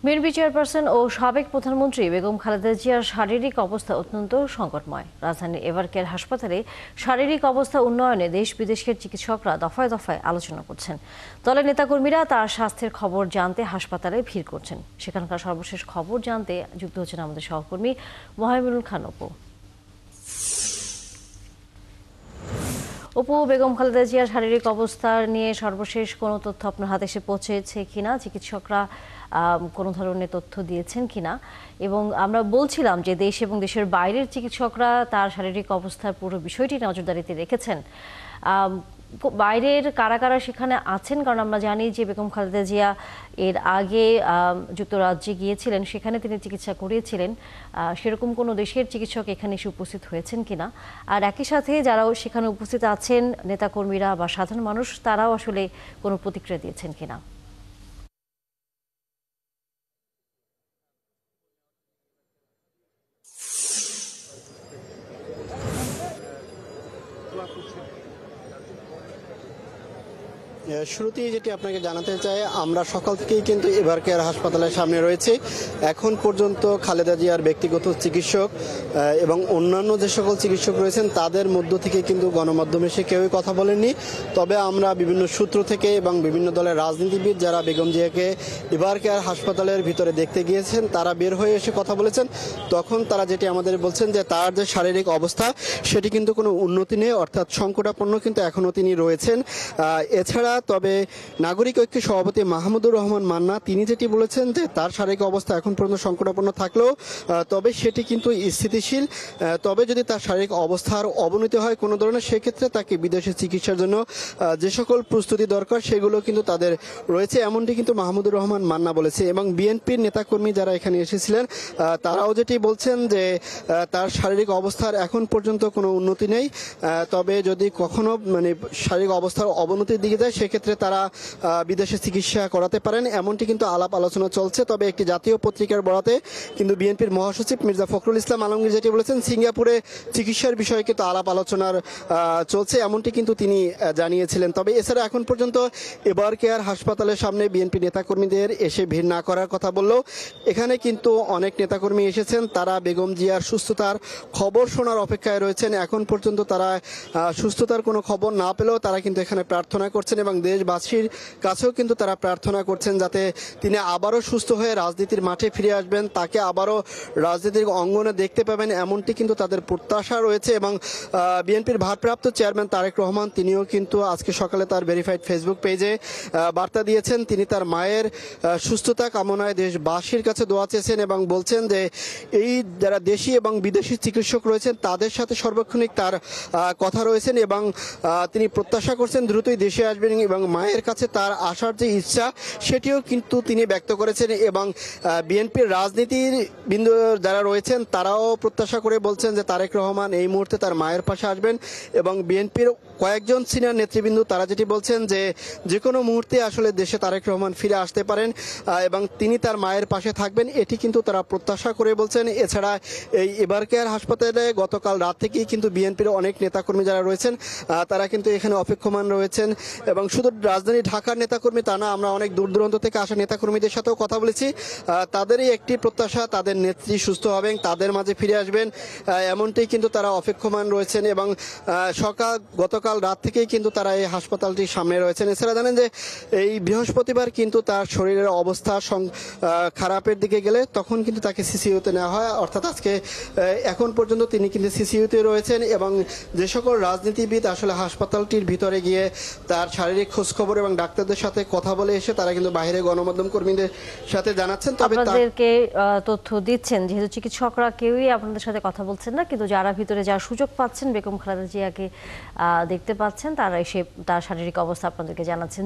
BNP chairperson ও সাবেক প্রধানমন্ত্রী বেগম খালেদা জিয়ার শারীরিক অবস্থা অত্যন্ত সংকটময়। রাজধানীর এভারকেয়ার হাসপাতালে শারীরিক অবস্থা উন্নয়নে দেশ বিদেশের চিকিৎসকরা দফায় দফায় আলোচনা করছেন। দলের নেতাকর্মীরা তার স্বাস্থ্যের খবর জানতে হাসপাতালে ভিড় করছেন। সেখানকার সর্বশেষ খবর জানতে যুক্ত হচ্ছেন আমাদের সহকর্মী মোহাইমিনুল খান অপু। বেগম খালেদা জিয়ার শারীরিক অবস্থা নিয়ে সর্বশেষ কোনো তথ্য আপনার হাতে এসে পৌঁছেছে কিনা, চিকিৎসকরা কোনো ধরনের তথ্য দিয়েছেন কিনা, এবং আমরা বলছিলাম যে দেশ এবং দেশের বাইরের চিকিৎসকরা তার শারীরিক অবস্থার পুরো বিষয়টি নজরদারিতে রেখেছেন। বাইরের কারা কারা সেখানে আছেন, কারণ আমরা জানি যে বেগম খালেদা জিয়া এর আগে যুক্তরাজ্যে গিয়েছিলেন, সেখানে তিনি চিকিৎসা করিয়েছিলেন। সেরকম কোনো দেশের চিকিৎসক এখানে এসে উপস্থিত হয়েছেন কিনা, আর একই সাথে যারাও সেখানে উপস্থিত আছেন নেতাকর্মীরা বা সাধারণ মানুষ, তারাও আসলে কোনো প্রতিক্রিয়া দিয়েছেন কিনা। শুরুতেই যেটি আপনাকে জানাতে চাই, আমরা সকাল থেকেই কিন্তু এভারকেয়ার হাসপাতালের সামনে রয়েছে। এখন পর্যন্ত খালেদা জিয়ার ব্যক্তিগত চিকিৎসক এবং অন্যান্য যে সকল চিকিৎসক রয়েছেন তাদের মধ্য থেকে কিন্তু গণমাধ্যমে এসে কেউই কথা বলেননি। তবে আমরা বিভিন্ন সূত্র থেকে এবং বিভিন্ন দলের রাজনীতিবিদ যারা বেগম জিয়াকে এভারকেয়ার হাসপাতালের ভিতরে দেখতে গিয়েছেন তারা বের হয়ে এসে কথা বলেছেন। তখন তারা যেটি আমাদের বলছেন যে তার যে শারীরিক অবস্থা সেটি কিন্তু কোনো উন্নতি নেই, অর্থাৎ সংকটাপন্ন কিন্তু এখনও তিনি রয়েছেন। এছাড়া তবে নাগরিক ঐক্যের সভাপতি মাহমুদুর রহমান মান্না তিনি যেটি বলেছেন যে তার শারীরিক অবস্থা এখন পর্যন্ত সংকটাপন্ন থাকলেও তবে সেটি কিন্তু স্থিতিশীল। তবে যদি তার শারীরিক অবস্থার অবনতি হয় কোনো ধরনের, সেক্ষেত্রে তাকে বিদেশে চিকিৎসার জন্য যে সকল প্রস্তুতি দরকার সেগুলো কিন্তু তাদের রয়েছে, এমনটি কিন্তু মাহমুদুর রহমান মান্না বলেছে। এবং বিএনপির নেতাকর্মী যারা এখানে এসেছিলেন তারাও যেটি বলছেন যে তার শারীরিক অবস্থার এখন পর্যন্ত কোনো উন্নতি নেই। তবে যদি কখনো শারীরিক অবস্থার অবনতির দিকে যায় সেক্ষেত্রে তারা বিদেশে চিকিৎসা করাতে পারেন, এমনটি কিন্তু আলাপ আলোচনা চলছে। তবে একটি জাতীয় পত্রিকার বরাতে কিন্তু বিএনপির মহাসচিব মির্জা ফখরুল ইসলাম আলমগীর যেটি বলেছেন সিঙ্গাপুরে চিকিৎসার বিষয়ে কিন্তু আলাপ আলোচনার চলছে, এমনটি কিন্তু তিনি জানিয়েছিলেন। তবে এছাড়া এখন পর্যন্ত এভারকেয়ার হাসপাতালের সামনে বিএনপি নেতাকর্মীদের এসে ভিড় না করার কথা বললেও এখানে কিন্তু অনেক নেতাকর্মী এসেছেন। তারা বেগম জিয়ার সুস্থতার খবর শোনার অপেক্ষায় রয়েছেন। এখন পর্যন্ত তারা সুস্থতার কোনো খবর না পেলেও তারা কিন্তু এখানে প্রার্থনা করছেন এবং দেশবাসীর কাছেও কিন্তু তারা প্রার্থনা করছেন যাতে তিনি আবারও সুস্থ হয়ে রাজনীতির মাঠে ফিরে আসবেন, তাকে আবারও রাজনীতির অঙ্গনে দেখতে পাবেন, এমনটি কিন্তু তাদের প্রত্যাশা রয়েছে। এবং বিএনপির ভারপ্রাপ্ত চেয়ারম্যান তারেক রহমান তিনিও কিন্তু আজকে সকালে তার ভেরিফাইড ফেসবুক পেজে বার্তা দিয়েছেন। তিনি তার মায়ের সুস্থতা কামনায় দেশবাসীর কাছে দোয়া চেয়েছেন এবং বলছেন যে এই যারা দেশি এবং বিদেশি চিকিৎসক রয়েছেন তাদের সাথে সর্বক্ষণিক তার কথা রয়েছেন এবং তিনি প্রত্যাশা করছেন দ্রুতই দেশে আসবেন এবং মায়ের কাছে তার আসার যে ইচ্ছা সেটিও কিন্তু তিনি ব্যক্ত করেছেন। এবং বিএনপির রাজনীতির বিন্দু যারা রয়েছেন তারাও প্রত্যাশা করে বলছেন যে তারেক রহমান এই মুহূর্তে তার মায়ের পাশে আসবেন এবং বিএনপির কয়েকজন সিনিয়র নেতৃবৃন্দ তারা যেটি বলছেন যে যে কোনো মুহূর্তে আসলে দেশে তারেক রহমান ফিরে আসতে পারেন এবং তিনি তার মায়ের পাশে থাকবেন, এটি কিন্তু তারা প্রত্যাশা করে বলছেন। এছাড়া এই এভারকেয়ার হাসপাতালে গতকাল রাত থেকেই কিন্তু বিএনপির অনেক নেতাকর্মী যারা রয়েছেন তারা কিন্তু এখানে অপেক্ষমান রয়েছেন। এবং শুধু রাজধানী ঢাকার নেতাকর্মী তা না, আমরা অনেক দূর দূরান্ত থেকে আসা নেতাকর্মীদের সাথেও কথা বলেছি। তাদেরই একটি প্রত্যাশা তাদের নেত্রী সুস্থ হবেন, তাদের মাঝে ফিরে আসবেন, এমনটি কিন্তু তারা অপেক্ষমান রয়েছেন। এবং গতকাল রাত থেকেই কিন্তু তারা এই হাসপাতালটির সামনে রয়েছেন। এছাড়া জানেন যে এই বৃহস্পতিবার কিন্তু তার শরীরের অবস্থা খারাপের দিকে গেলে তখন কিন্তু তাকে সিসিইউতে নেওয়া হয়, অর্থাৎ আজকে এখন পর্যন্ত তিনি কিন্তু সিসিইউতে রয়েছেন। এবং যে সকল রাজনীতিবিদ আসলে হাসপাতালটির ভিতরে গিয়ে তার শারীরিক খোঁজখবর এবং ডাক্তারদের সাথে কথা বলে এসে তারা কিন্তু বাইরে গণমাধ্যম কর্মীদের সাথে জানাচ্ছেন। তবে আপনাদেরকে তথ্য দিচ্ছেন যেহেতু চিকিৎসকরা কেউই আপনাদের সাথে কথা বলছেন না, কিন্তু যারা ভিতরে যার সুযোগ পাচ্ছেন বেগম খালেদা জিয়াকে দেখতে পাচ্ছেন তারা এসে তার শারীরিক অবস্থা আপনাদেরকে জানাচ্ছেন।